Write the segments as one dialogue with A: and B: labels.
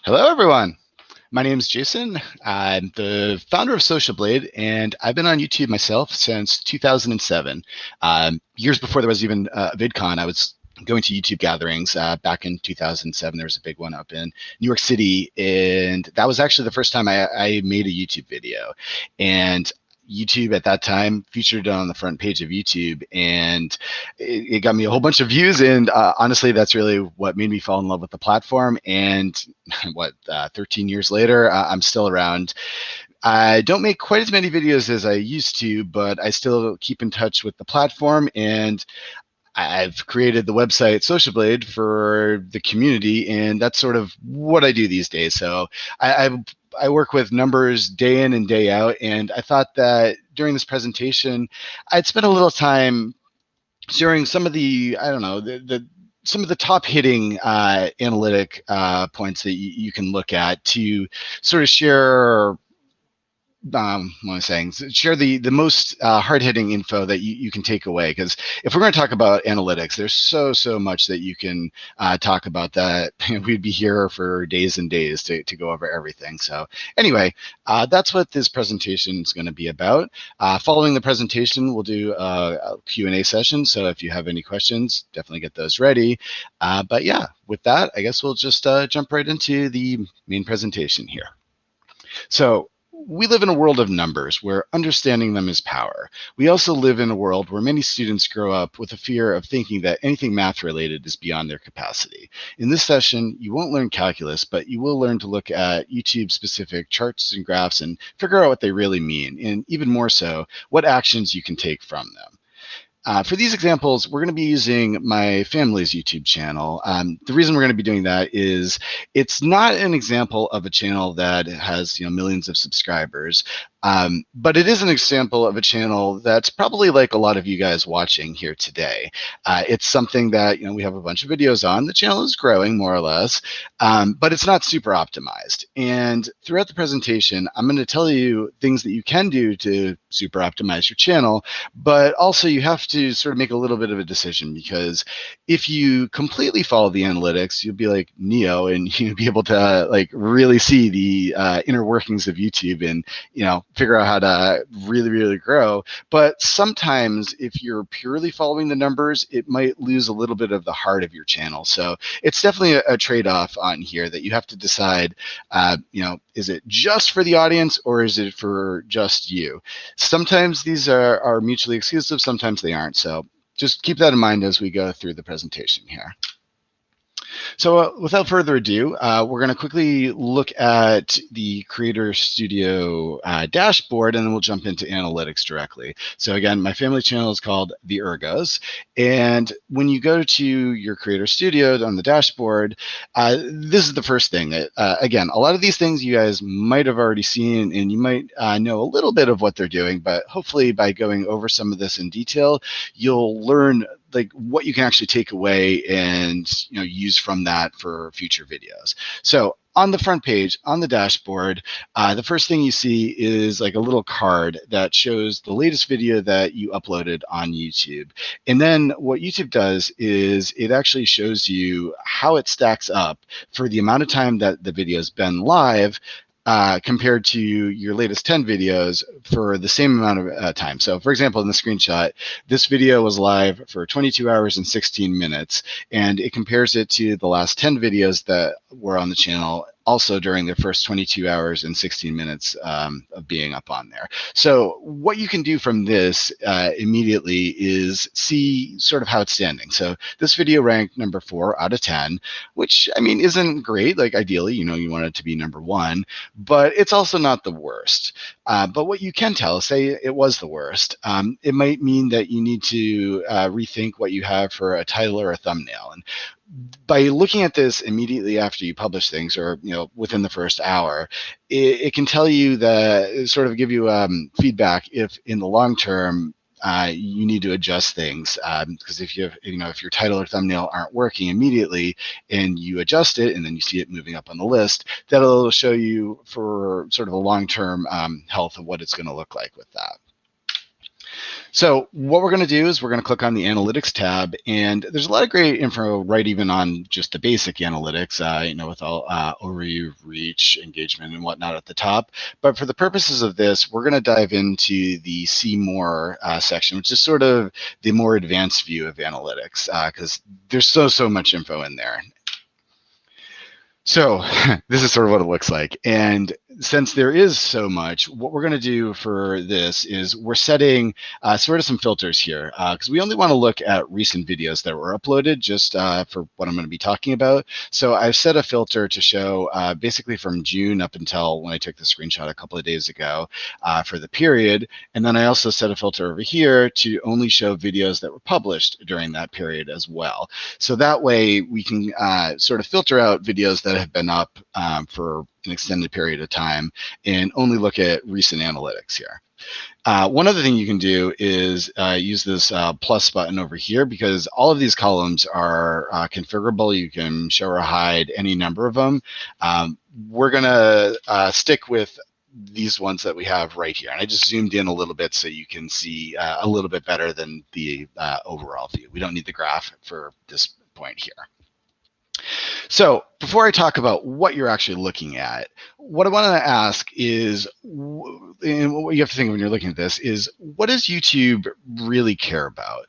A: Hello, everyone. My name is Jason. I'm the founder of Social Blade, and I've been on YouTube myself since 2007. Years before there was even VidCon, I was going to YouTube gatherings back in 2007. There was a big one up in New York City, and that was actually the first time I made a YouTube video. And YouTube at that time featured it on the front page of YouTube, and it got me a whole bunch of views. And honestly, that's really what made me fall in love with the platform. And 13 years later, I'm still around. I don't make quite as many videos as I used to, but I still keep in touch with the platform, and I've created the website Social Blade for the community, and that's sort of what I do these days. So I work with numbers day in and day out, and I thought that during this presentation, I'd spend a little time sharing some of the, I don't know, some of the top hitting analytic points that you can look at to sort of share what I'm saying, share the most hard-hitting info that you can take away. Because if we're going to talk about analytics, there's so much that you can talk about that we'd be here for days and days to go over everything. So anyway, that's what this presentation is going to be about. Following the presentation, we'll do a Q&A session. So if you have any questions, definitely get those ready. But yeah, with that, I guess we'll just jump right into the main presentation here. So we live in a world of numbers where understanding them is power. We also live in a world where many students grow up with a fear of thinking that anything math related is beyond their capacity. In this session, you won't learn calculus, but you will learn to look at YouTube specific charts and graphs and figure out what they really mean, and even more so, what actions you can take from them. For these examples, we're going to be using my family's YouTube channel. The reason we're going to be doing that is it's not an example of a channel that has millions of subscribers, but it is an example of a channel that's probably like a lot of you guys watching here today. It's something that we have a bunch of videos on. The channel is growing more or less, but it's not super optimized. And throughout the presentation, I'm going to tell you things that you can do to super optimize your channel, but also you have to sort of make a little bit of a decision, because if you completely follow the analytics, you'll be like Neo, and you'll be able to like really see the inner workings of YouTube, and figure out how to really grow. But sometimes if you're purely following the numbers, it might lose a little bit of the heart of your channel. So it's definitely a trade-off on here that you have to decide, is it just for the audience or is it for just you? Sometimes these are mutually exclusive, sometimes they aren't. So just keep that in mind as we go through the presentation here. So without further ado, we're going to quickly look at the Creator Studio dashboard, and then we'll jump into analytics directly. So again, my family channel is called The Ergos. And when you go to your Creator Studio on the dashboard, this is the first thing. Again, a lot of these things you guys might have already seen, and you might know a little bit of what they're doing, but hopefully by going over some of this in detail, you'll learn like what you can actually take away and use from that for future videos. So on the front page, on the dashboard, the first thing you see is like a little card that shows the latest video that you uploaded on YouTube. And then what YouTube does is it actually shows you how it stacks up for the amount of time that the video's been live, compared to your latest 10 videos for the same amount of time. So for example, in the screenshot, this video was live for 22 hours and 16 minutes, and it compares it to the last 10 videos that were on the channel also during the first 22 hours and 16 minutes of being up on there. So what you can do from this immediately is see sort of how it's standing. So this video ranked number 4 out of 10, which I mean isn't great. Like ideally, you want it to be number 1, but it's also not the worst. But what you can tell, say it was the worst, it might mean that you need to rethink what you have for a title or a thumbnail. And by looking at this immediately after you publish things, or within the first hour, it can tell you that, sort of give you feedback if in the long term you need to adjust things, because if if your title or thumbnail aren't working immediately and you adjust it and then you see it moving up on the list, that'll show you for sort of a long-term health of what it's going to look like with that. So what we're going to do is we're going to click on the Analytics tab, and there's a lot of great info right even on just the basic analytics, with all overview, reach, engagement, and whatnot at the top. But for the purposes of this, we're going to dive into the See More section, which is sort of the more advanced view of analytics, because there's so much info in there. So this is sort of what it looks like. And since there is so much, what we're going to do for this is we're setting sort of some filters here, because we only want to look at recent videos that were uploaded just for what I'm going to be talking about. So I've set a filter to show basically from June up until when I took the screenshot a couple of days ago for the period. And then I also set a filter over here to only show videos that were published during that period as well. So that way we can sort of filter out videos that have been up for an extended period of time and only look at recent analytics here. One other thing you can do is use this plus button over here, because all of these columns are configurable. You can show or hide any number of them. We're going to stick with these ones that we have right here. And I just zoomed in a little bit so you can see a little bit better than the overall view. We don't need the graph for this point here. So before I talk about what you're actually looking at, what I want to ask is, and what you have to think when you're looking at this is, what does YouTube really care about?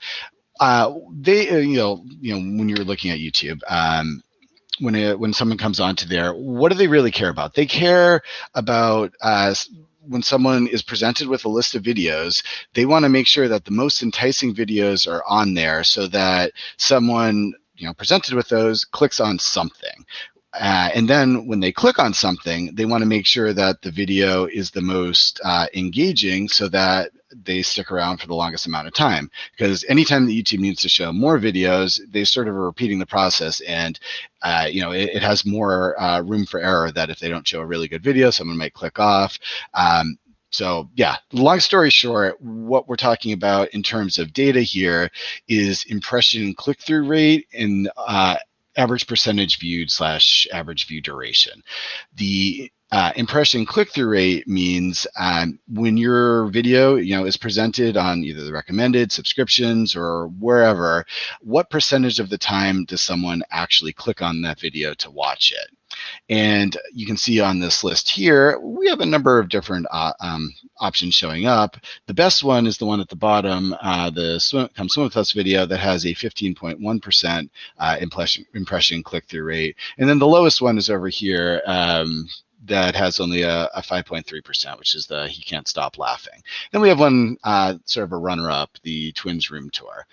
A: When you're looking at YouTube, when someone comes onto there, what do they really care about? They care about when someone is presented with a list of videos, they want to make sure that the most enticing videos are on there so that someone presented with those clicks on something. And then when they click on something, they want to make sure that the video is the most engaging so that they stick around for the longest amount of time. Because anytime that YouTube needs to show more videos, they sort of are repeating the process, and it has more room for error that if they don't show a really good video, someone might click off. So yeah, long story short, what we're talking about in terms of data here is impression click-through rate and average percentage viewed / average view duration. The impression click-through rate means when your video is presented on either the recommended, subscriptions, or wherever, what percentage of the time does someone actually click on that video to watch it? And you can see on this list here, we have a number of different options showing up. The best one is the one at the bottom, the Come Swim With Us video that has a 15.1% impression click-through rate. And then the lowest one is over here, that has only a 5.3%, which is the He Can't Stop Laughing. Then we have one sort of a runner-up, the Twins Room Tour.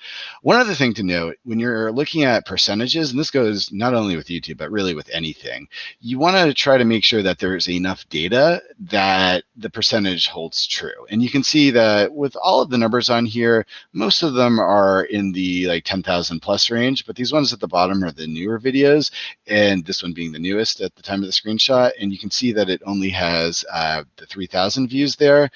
A: One other thing to note, when you're looking at percentages, and this goes not only with YouTube, but really with anything, you want to try to make sure that there's enough data that the percentage holds true. And you can see that with all of the numbers on here, most of them are in the like 10,000 plus range, but these ones at the bottom are the newer videos, and this one being the newest at the time of the screenshot. And you can see that it only has the 3,000 views there,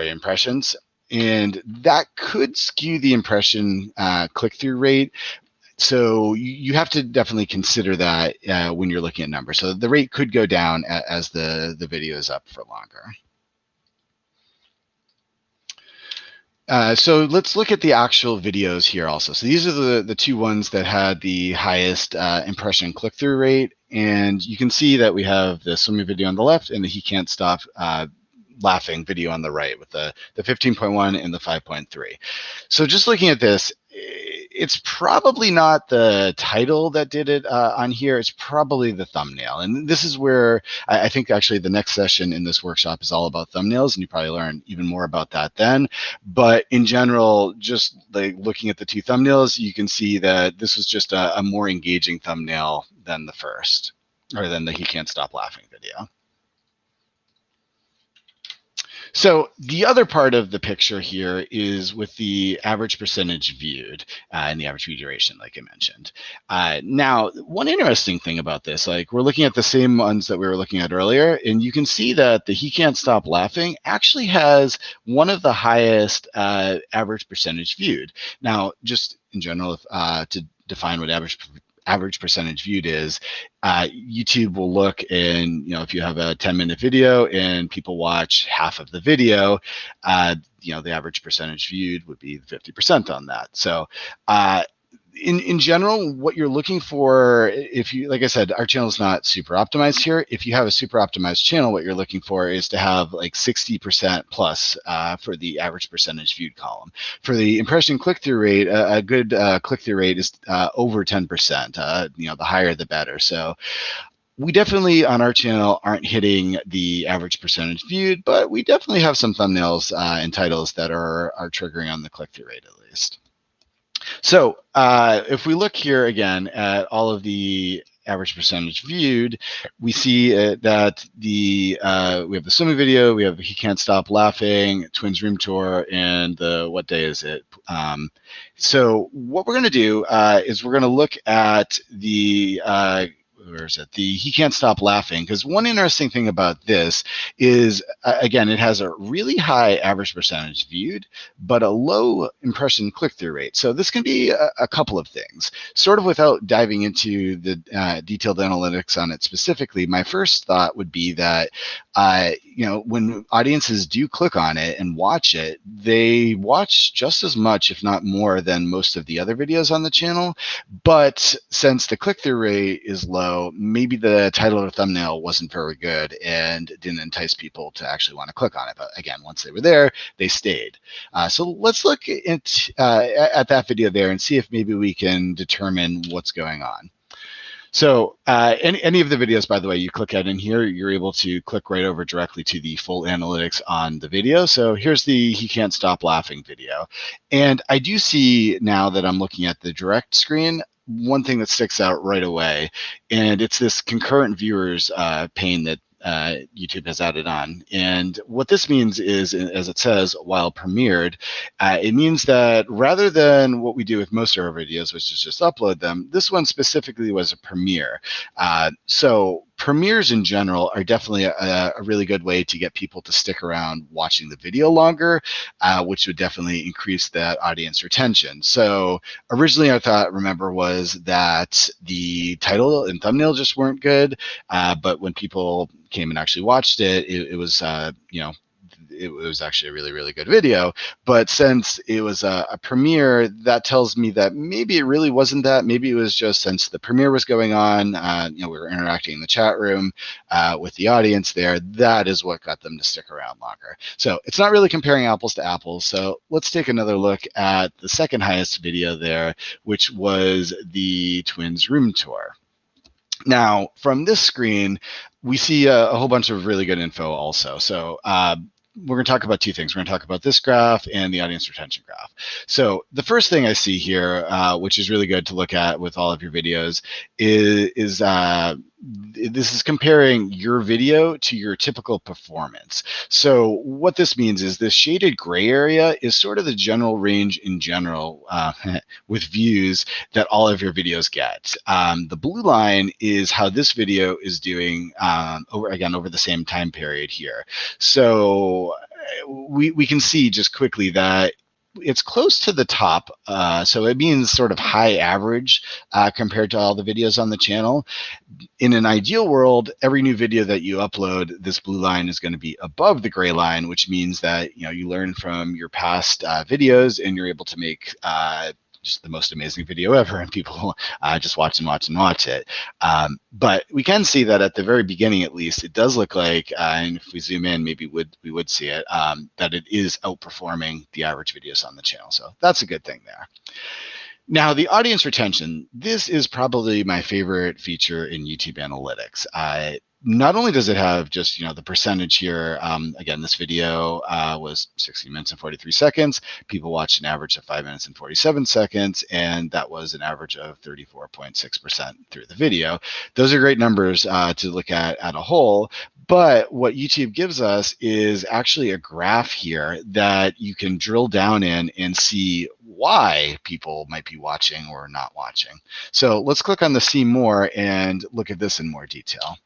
A: impressions, and that could skew the impression click-through rate. So you have to definitely consider that when you're looking at numbers. So the rate could go down as the video is up for longer. So let's look at the actual videos here also. So these are the two ones that had the highest impression click-through rate. And you can see that we have the swimming video on the left and the He Can't Stop Laughing video on the right with the 15.1 and the 5.3. So just looking at this, it's probably not the title that did it on here. It's probably the thumbnail. And this is where I think actually the next session in this workshop is all about thumbnails, and you probably learn even more about that then. But in general, just like looking at the two thumbnails, you can see that this was just a more engaging thumbnail than the first, or than the He Can't Stop Laughing video. So the other part of the picture here is with the average percentage viewed and the average view duration, like I mentioned. Now, one interesting thing about this, like we're looking at the same ones that we were looking at earlier, and you can see that the He Can't Stop Laughing actually has one of the highest average percentage viewed. Now, just in general, to define what average average percentage viewed is, YouTube will look and, if you have a 10-minute video and people watch half of the video, the average percentage viewed would be 50% on that. So in general, what you're looking for, if you, like I said, our channel is not super optimized here. If you have a super optimized channel, what you're looking for is to have like 60% plus for the average percentage viewed column. For the impression click-through rate, a good click-through rate is over 10%. The higher the better. So we definitely on our channel aren't hitting the average percentage viewed, but we definitely have some thumbnails and titles that are triggering on the click-through rate at least. So if we look here again at all of the average percentage viewed, we see that we have the swimming video, we have He Can't Stop Laughing, Twins Room Tour, and the What Day Is It? So what we're going to do is we're going to look at the where is it? The He Can't Stop Laughing, because one interesting thing about this is, again, it has a really high average percentage viewed, but a low impression click-through rate. So this can be a couple of things. Sort of without diving into the detailed analytics on it specifically, my first thought would be that, when audiences do click on it and watch it, they watch just as much, if not more, than most of the other videos on the channel. But since the click-through rate is low, maybe the title or thumbnail wasn't very good and didn't entice people to actually want to click on it. But again, once they were there, they stayed. So let's look at that video there and see if maybe we can determine what's going on. So any of the videos, by the way, you click at in here, you're able to click right over directly to the full analytics on the video. So here's the He Can't Stop Laughing video. And I do see now that I'm looking at the direct screen, one thing that sticks out right away, and it's this concurrent viewers pane that YouTube has added on. And what this means is, as it says, while premiered, it means that rather than what we do with most of our videos, which is just upload them, this one specifically was a premiere. So premieres in general are definitely a really good way to get people to stick around watching the video longer, which would definitely increase that audience retention. So originally our thought, remember, was that the title and thumbnail just weren't good, but when people came and actually watched it, it was it was actually a really, really good video. But since it was a premiere, that tells me that maybe it really wasn't that. Maybe it was just since the premiere was going on, we were interacting in the chat room with the audience there. That is what got them to stick around longer. So it's not really comparing apples to apples. So let's take another look at the second highest video there, which was the Twins Room Tour. Now, from this screen, we see a whole bunch of really good info also. So we're going to talk about two things. We're going to talk about this graph and the audience retention graph. So the first thing I see here, which is really good to look at with all of your videos, is this is comparing your video to your typical performance. So what this means is this shaded gray area is sort of the general range in general with views that all of your videos get. The blue line is how this video is doing over the same time period here. So we can see just quickly that it's close to the top, so it means sort of high average compared to all the videos on the channel. In an ideal world, every new video that you upload, this blue line is going to be above the gray line, which means that you learn from your past videos and you're able to make just the most amazing video ever, and people just watch and watch and watch it. But we can see that at the very beginning, at least, it does look like, and if we zoom in, maybe we would see it, that it is outperforming the average videos on the channel. So that's a good thing there. Now, the audience retention, this is probably my favorite feature in YouTube analytics. Not only does it have just the percentage here, again, this video was 16 minutes and 43 seconds. People watched an average of 5 minutes and 47 seconds, and that was an average of 34.6% through the video. Those are great numbers to look at a whole. But what YouTube gives us is actually a graph here that you can drill down in and see why people might be watching or not watching. So let's click on the See More and look at this in more detail.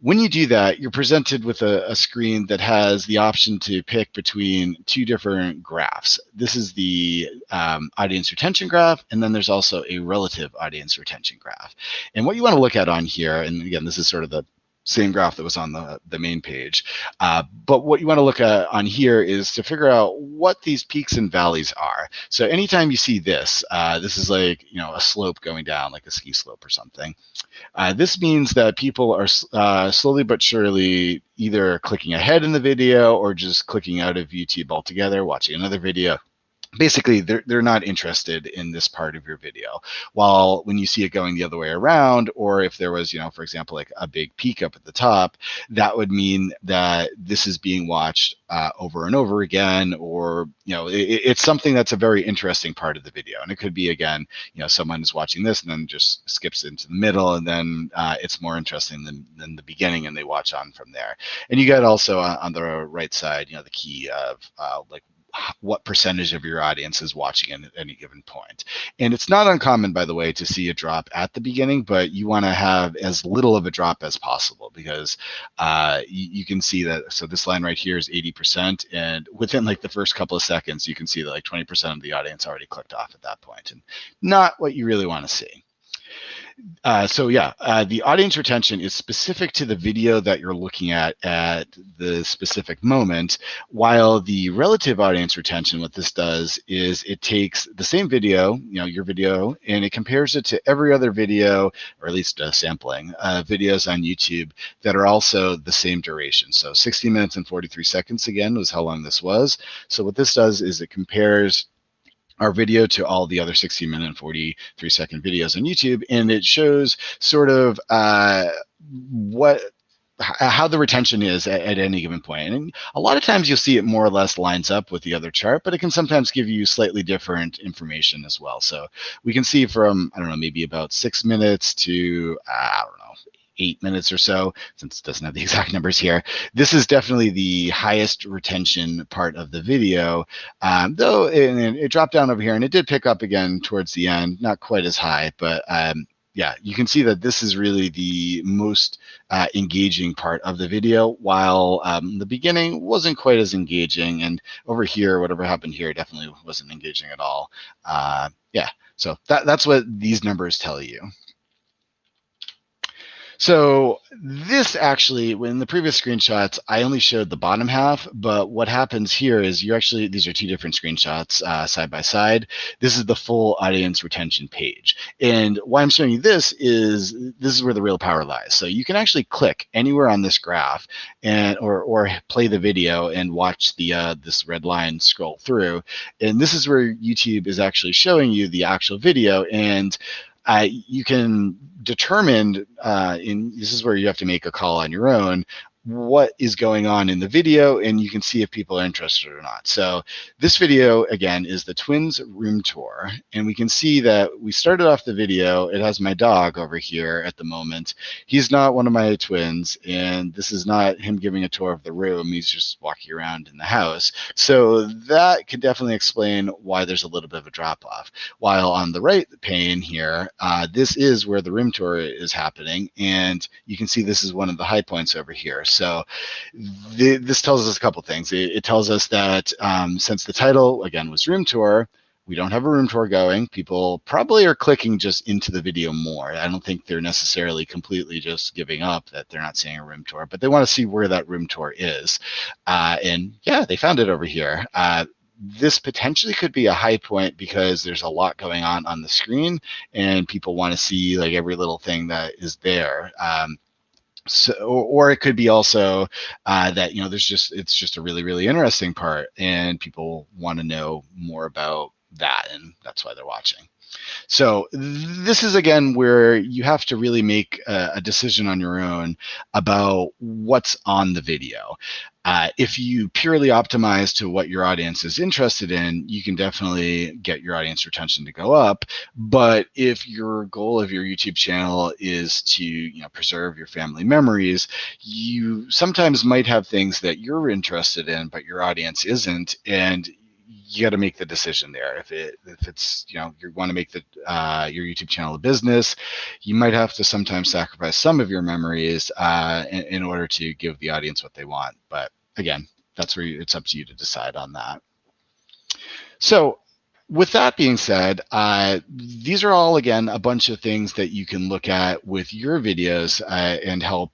A: When you do that, you're presented with a screen that has the option to pick between two different graphs. This is the audience retention graph, and then there's also a relative audience retention graph. And what you want to look at on here, and again, this is sort of the same graph that was on the main page. But what you want to look at on here is to figure out what these peaks and valleys are. So anytime you see this, this is like, a slope going down, like a ski slope or something. This means that people are slowly but surely either clicking ahead in the video or just clicking out of YouTube altogether, watching another video. Basically, they're not interested in this part of your video. While when you see it going the other way around, or if there was, for example, like a big peak up at the top, that would mean that this is being watched over and over again, or it's something that's a very interesting part of the video. And it could be, again, someone is watching this and then just skips into the middle, and then it's more interesting than the beginning, and they watch on from there. And you get also on the right side, the key of like what percentage of your audience is watching at any given point. And it's not uncommon, by the way, to see a drop at the beginning, but you want to have as little of a drop as possible, because you can see that. So this line right here is 80%, and within like the first couple of seconds, you can see that like 20% of the audience already clicked off at that point, and not what you really want to see. The audience retention is specific to the video that you're looking at the specific moment, while the relative audience retention, what this does is it takes the same video, your video, and it compares it to every other video, or at least sampling videos on YouTube that are also the same duration. So 60 minutes and 43 seconds, again, was how long this was. So what this does is it compares our video to all the other 60-minute and 43-second videos on YouTube, and it shows sort of how the retention is at any given point. And a lot of times you'll see it more or less lines up with the other chart, but it can sometimes give you slightly different information as well. So we can see from, maybe about 6 minutes to, 8 minutes or so, since it doesn't have the exact numbers here. This is definitely the highest retention part of the video, though it dropped down over here, and it did pick up again towards the end, not quite as high, but yeah, you can see that this is really the most engaging part of the video, while the beginning wasn't quite as engaging, and over here, whatever happened here definitely wasn't engaging at all. Yeah, so that's what these numbers tell you. So this actually, in the previous screenshots, I only showed the bottom half, but what happens here is these are two different screenshots side by side. This is the full audience retention page. And why I'm showing you this is where the real power lies. So you can actually click anywhere on this graph or play the video and watch this red line scroll through. And this is where YouTube is actually showing you the actual video, and you can determine, this is where you have to make a call on your own, what is going on in the video, and you can see if people are interested or not. So this video, again, is the twins room tour, and we can see that we started off the video. It has my dog over here at the moment. He's not one of my twins, and this is not him giving a tour of the room. He's just walking around in the house. So that could definitely explain why there's a little bit of a drop off. While on the right pane here, this is where the room tour is happening, and you can see this is one of the high points over here. So this tells us a couple things. It tells us that since the title, again, was room tour, we don't have a room tour going. People probably are clicking just into the video more. I don't think they're necessarily completely just giving up that they're not seeing a room tour, but they want to see where that room tour is. And yeah, they found it over here. This potentially could be a high point because there's a lot going on the screen, and people want to see like every little thing that is there. So, or it could be also that it's just a really, really interesting part, and people want to know more about that, and that's why they're watching. So this is, again, where you have to really make a decision on your own about what's on the video. If you purely optimize to what your audience is interested in, you can definitely get your audience retention to go up. But if your goal of your YouTube channel is to preserve your family memories, you sometimes might have things that you're interested in, but your audience isn't. And you got to make the decision there. If it's you want to make the your YouTube channel a business, you might have to sometimes sacrifice some of your memories in order to give the audience what they want. But again, that's where it's up to you to decide on that. So with that being said, these are all, again, a bunch of things that you can look at with your videos and help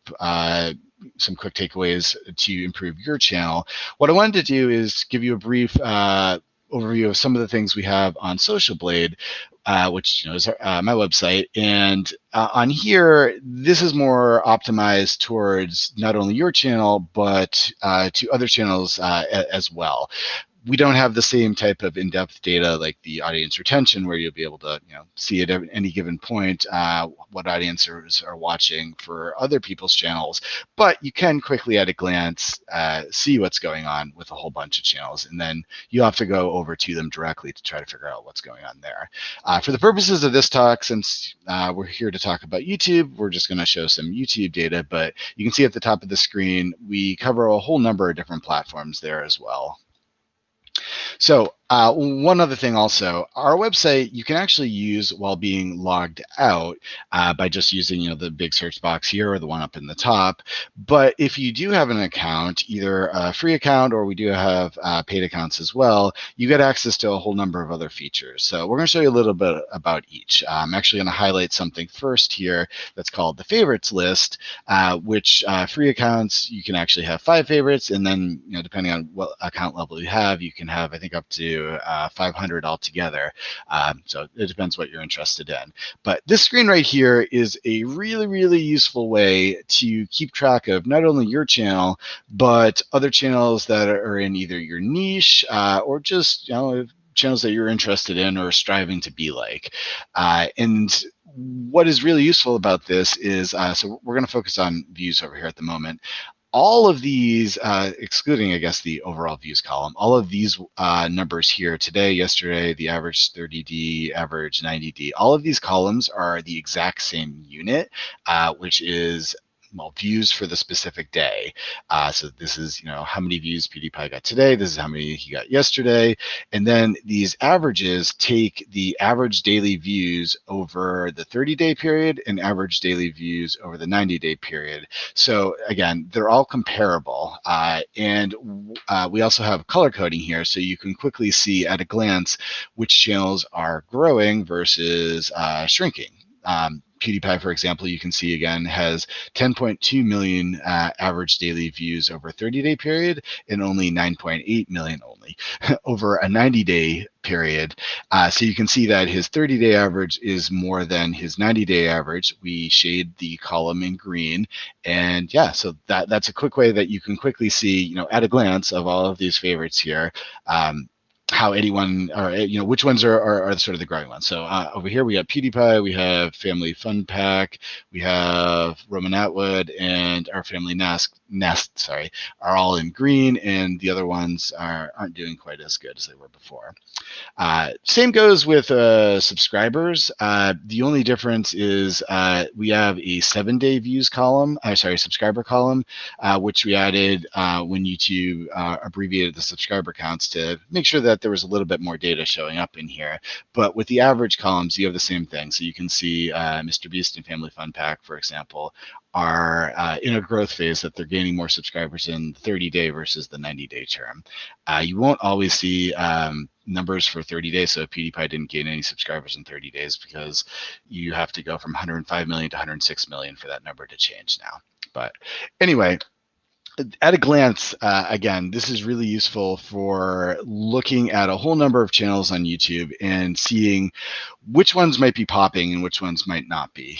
A: some quick takeaways to improve your channel. What I wanted to do is give you a brief overview of some of the things we have on Social Blade, which is my website. And on here, this is more optimized towards not only your channel, but to other channels as well. We don't have the same type of in-depth data like the audience retention, where you'll be able to see at any given point what audiences are watching for other people's channels. But you can quickly at a glance see what's going on with a whole bunch of channels, and then you have to go over to them directly to try to figure out what's going on there. For the purposes of this talk, since we're here to talk about YouTube, we're just going to show some YouTube data, but you can see at the top of the screen, we cover a whole number of different platforms there as well. So one other thing also, our website you can actually use while being logged out by just using the big search box here or the one up in the top. But if you do have an account, either a free account or we do have paid accounts as well, you get access to a whole number of other features. So we're going to show you a little bit about each. I'm actually going to highlight something first here that's called the favorites list, which free accounts, you can actually have 5 favorites, and then depending on what account level you have, you can have, I think, up to 500 altogether. So it depends what you're interested in. But this screen right here is a really, really useful way to keep track of not only your channel, but other channels that are in either your niche or just channels that you're interested in or striving to be like. And what is really useful about this is, so we're going to focus on views over here at the moment. All of these, excluding, I guess, the overall views column, all of these numbers here, today, yesterday, the average 30D, average 90D, all of these columns are the exact same unit, which is views for the specific day. So this is, how many views PewDiePie got today. This is how many he got yesterday. And then these averages take the average daily views over the 30-day period and average daily views over the 90-day period. So again, they're all comparable. And we also have color coding here, so you can quickly see at a glance which channels are growing versus shrinking. PewDiePie, for example, you can see again has 10.2 million average daily views over a 30-day period and only 9.8 million over a 90-day period. So you can see that his 30-day average is more than his 90-day average. We shade the column in green, and yeah, so that's a quick way that you can quickly see, at a glance of all of these favorites here, how anyone, or which ones are sort of the growing ones. So over here we have PewDiePie, we have Family Fun Pack, we have Roman Atwood, and our Family Nest, are all in green, and the other ones aren't doing quite as good as they were before. Same goes with subscribers. The only difference is we have a 7-day views column, subscriber column, which we added when YouTube abbreviated the subscriber counts to make sure that there was a little bit more data showing up in here. But with the average columns, you have the same thing. So you can see Mr. Beast and Family Fun Pack, for example, are in a growth phase, that they're gaining more subscribers in the 30-day versus the 90-day term. You won't always see numbers for 30 days. So PewDiePie didn't gain any subscribers in 30 days because you have to go from 105 million to 106 million for that number to change now. But anyway, at a glance, again, this is really useful for looking at a whole number of channels on YouTube and seeing which ones might be popping and which ones might not be.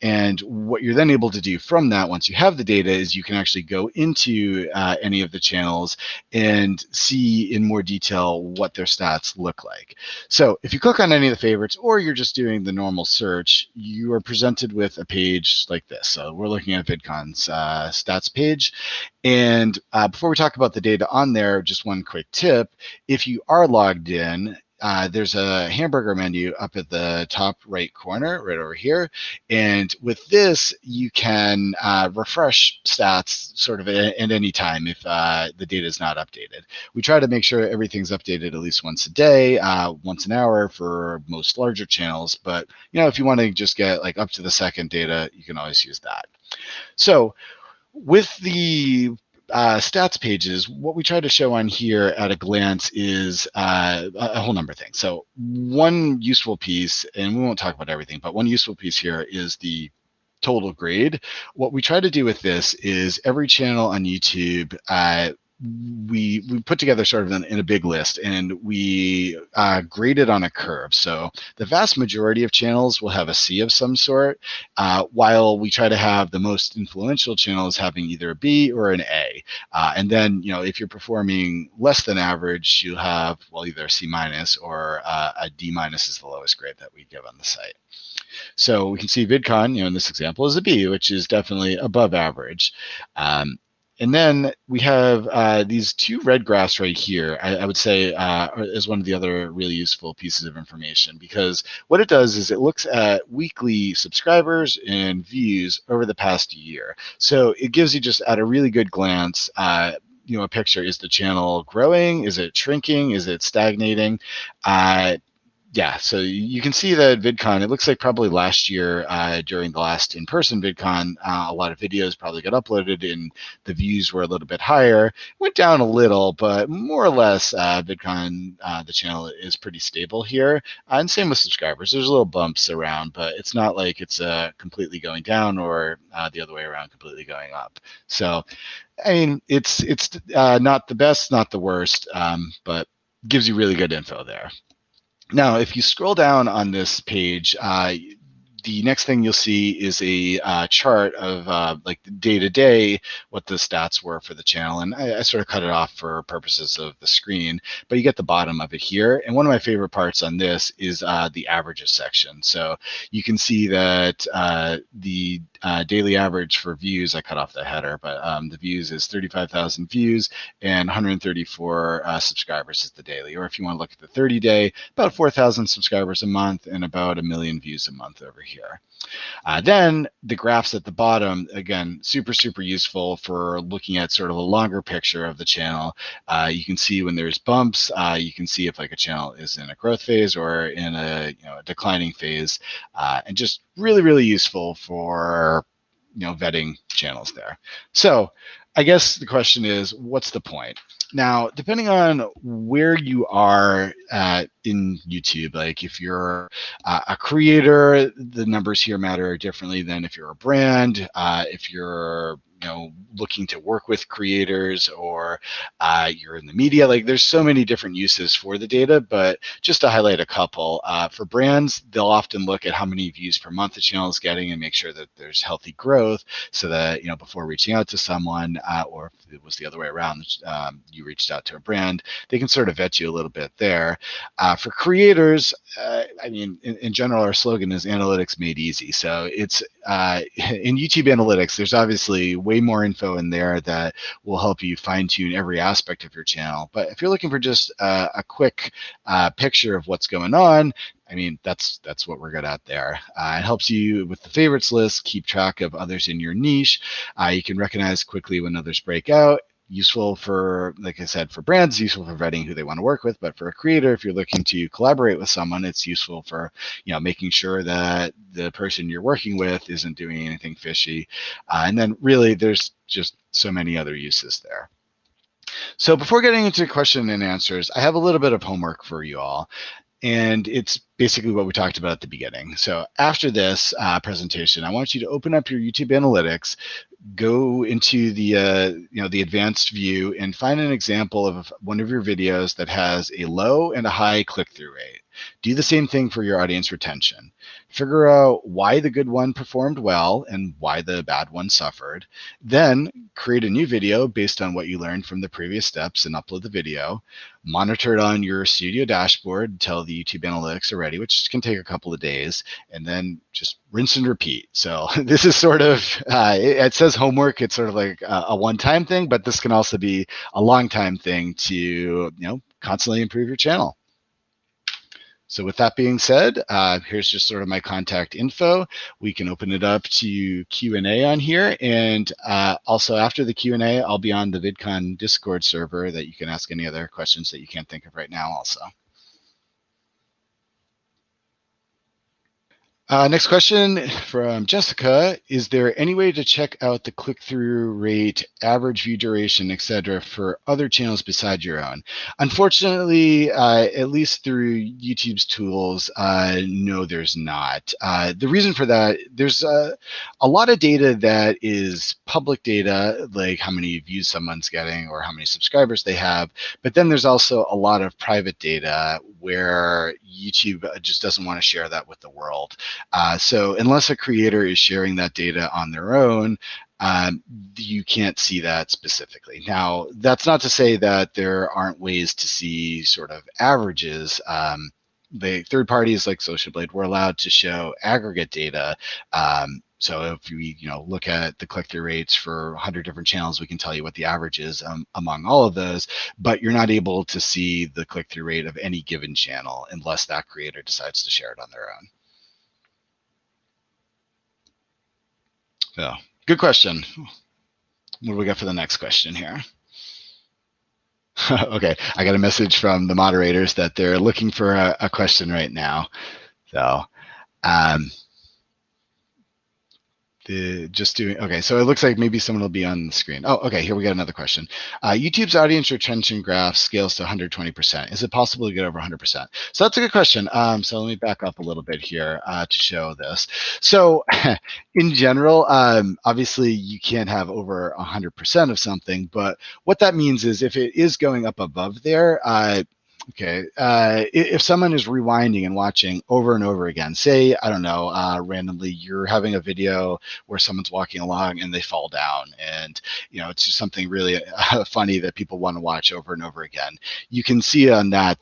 A: And what you're then able to do from that, once you have the data, is you can actually go into any of the channels and see in more detail what their stats look like. So if you click on any of the favorites, or you're just doing the normal search, you are presented with a page like this. So we're looking at VidCon's stats page. And before we talk about the data on there, just one quick tip. If you are logged in, there's a hamburger menu up at the top right corner, right over here. And with this, you can refresh stats sort of at any time if the data is not updated. We try to make sure everything's updated at least once a day, once an hour for most larger channels. But if you want to just get like up to the second data, you can always use that. So with the stats pages, what we try to show on here at a glance is a whole number of things. So one useful piece, and we won't talk about everything, but one useful piece here is the total grade. What we try to do with this is every channel on YouTube, we put together sort of in a big list, and we grade it on a curve. So the vast majority of channels will have a C of some sort, while we try to have the most influential channels having either a B or an A. And then, if you're performing less than average, you'll have, well, either a C minus or a D minus is the lowest grade that we give on the site. So we can see VidCon, in this example, is a B, which is definitely above average. And then we have these two red graphs right here, I would say is one of the other really useful pieces of information, because what it does is it looks at weekly subscribers and views over the past year. So it gives you just at a really good glance, a picture. Is the channel growing? Is it shrinking? Is it stagnating? Yeah, so you can see that VidCon, it looks like probably last year during the last in-person VidCon, a lot of videos probably got uploaded and the views were a little bit higher. Went down a little, but more or less VidCon, the channel is pretty stable here. And same with subscribers. There's little bumps around, but it's not like it's completely going down or the other way around, completely going up. So, I mean, it's not the best, not the worst, but gives you really good info there. Now, if you scroll down on this page, the next thing you'll see is a chart of like the day-to-day, what the stats were for the channel. And I sort of cut it off for purposes of the screen, but you get the bottom of it here. And one of my favorite parts on this is the averages section. So you can see that the daily average for views, I cut off the header, but the views is 35,000 views and 134 subscribers is the daily. Or if you want to look at the 30-day, about 4,000 subscribers a month and about 1 million views a month over here. Then the graphs at the bottom, again, super, super useful for looking at sort of a longer picture of the channel. You can see when there's bumps, you can see if like a channel is in a growth phase or in a declining phase, and just really, really useful for vetting channels there. So I guess the question is, what's the point? Now, depending on where you are in YouTube, like if you're a creator, the numbers here matter differently than if you're a brand, if you're looking to work with creators, or you're in the media. Like there's so many different uses for the data, but just to highlight a couple, for brands, they'll often look at how many views per month the channel is getting and make sure that there's healthy growth, so that before reaching out to someone, or if it was the other way around, you reached out to a brand, they can sort of vet you a little bit there. For creators, I mean, in general, our slogan is analytics made easy. So it's in YouTube analytics, there's obviously way more info in there that will help you fine tune every aspect of your channel. But if you're looking for just a quick picture of what's going on, I mean, that's what we're good at there. It helps you with the favorites list, keep track of others in your niche. You can recognize quickly when others break out. Useful for, like I said, for brands, useful for vetting who they want to work with. But for a creator, if you're looking to collaborate with someone, it's useful for making sure that the person you're working with isn't doing anything fishy. And then really, there's just so many other uses there. So before getting into question and answers, I have a little bit of homework for you all. And it's basically what we talked about at the beginning. So after this presentation, I want you to open up your YouTube Analytics, go into the the advanced view, and find an example of one of your videos that has a low and a high click-through rate. Do the same thing for your audience retention. Figure out why the good one performed well and why the bad one suffered. Then create a new video based on what you learned from the previous steps and upload the video. Monitor it on your studio dashboard until the YouTube Analytics are ready, which can take a couple of days, and then just rinse and repeat. So this is sort of, it says homework, it's sort of like a one-time thing, but this can also be a long-time thing to, constantly improve your channel. So with that being said, here's just sort of my contact info. We can open it up to Q&A on here. And also after the Q&A, I'll be on the VidCon Discord server that you can ask any other questions that you can't think of right now also. Next question from Jessica. Is there any way to check out the click-through rate, average view duration, etc., for other channels besides your own? Unfortunately, at least through YouTube's tools, no, there's not. The reason for that, there's a lot of data that is public data, like how many views someone's getting or how many subscribers they have. But then there's also a lot of private data where YouTube just doesn't want to share that with the world. So unless a creator is sharing that data on their own, you can't see that specifically. Now, that's not to say that there aren't ways to see sort of averages. The third parties like Social Blade were allowed to show aggregate data. So if we look at the click-through rates for 100 different channels, we can tell you what the average is among all of those, but you're not able to see the click-through rate of any given channel unless that creator decides to share it on their own. So, good question. What do we got for the next question here? Okay, I got a message from the moderators that they're looking for a question right now. So, okay, so it looks like maybe someone will be on the screen. Oh, okay, here we got another question. YouTube's audience retention graph scales to 120%. Is it possible to get over 100%? So that's a good question. So let me back up a little bit here to show this. So in general, obviously you can't have over 100% of something, but what that means is if it is going up above there, okay, if someone is rewinding and watching over and over again, say, I don't know, randomly you're having a video where someone's walking along and they fall down and, it's just something really funny that people want to watch over and over again. You can see on that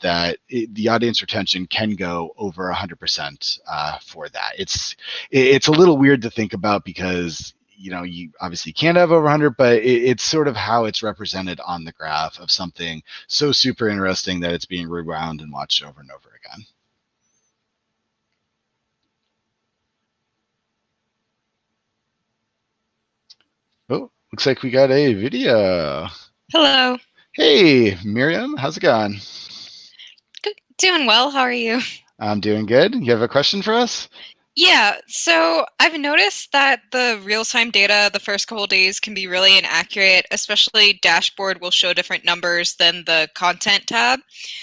A: the audience retention can go over 100% for that. It's a little weird to think about because you obviously can't have over 100, but it's sort of how it's represented on the graph of something so super interesting that it's being rewound and watched over and over again. Oh, looks like we got a video.
B: Hello.
A: Hey, Miriam, how's it going?
B: Good. Doing well. How are you?
A: I'm doing good. You have a question for us?
B: Yeah, so I've noticed that the real-time data the first couple of days can be really inaccurate, especially dashboard will show different numbers than the content tab.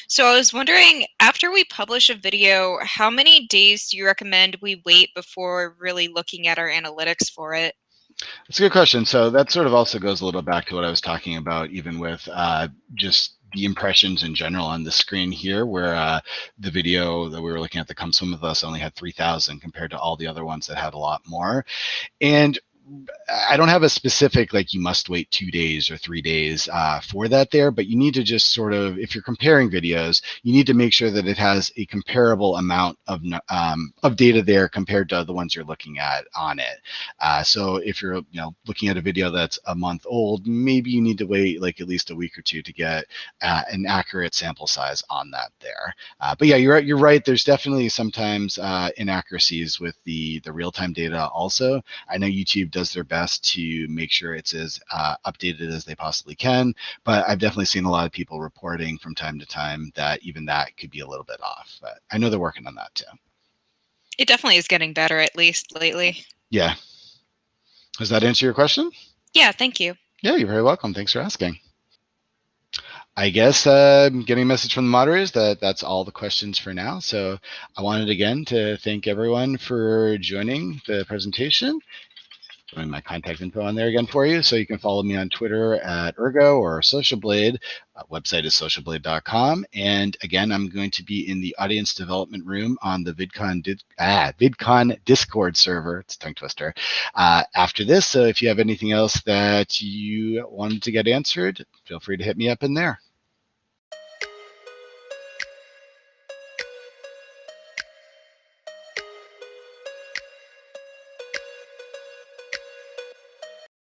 B: So I was wondering, after we publish a video, how many days do you recommend we wait before really looking at our analytics for it?
A: That's a good question. So that sort of also goes a little back to what I was talking about, even with just the impressions in general on the screen here, where the video that we were looking at that Come Swim With Us only had 3,000 compared to all the other ones that had a lot more. And I don't have a specific, like you must wait 2 days or 3 days for that there, but you need to just sort of, if you're comparing videos, you need to make sure that it has a comparable amount of data there compared to the ones you're looking at on it. So if you're looking at a video that's a month old, maybe you need to wait like at least a week or two to get an accurate sample size on that there. But yeah, you're right. There's definitely sometimes inaccuracies with the real-time data also. I know YouTube does their best to make sure it's as updated as they possibly can, but I've definitely seen a lot of people reporting from time to time that even that could be a little bit off. But I know they're working on that too.
B: It definitely is getting better, at least lately.
A: Yeah. Does that answer your question?
B: Yeah, thank you.
A: Yeah, you're very welcome. Thanks for asking. I guess getting a message from the moderators that that's all the questions for now. So I wanted again to thank everyone for joining the presentation. Putting my contact info on there again for you. So you can follow me on Twitter at Ergo or Social Blade. Website is socialblade.com. And again, I'm going to be in the audience development room on the VidCon Discord server. It's a tongue twister. After this, so if you have anything else that you wanted to get answered, feel free to hit me up in there.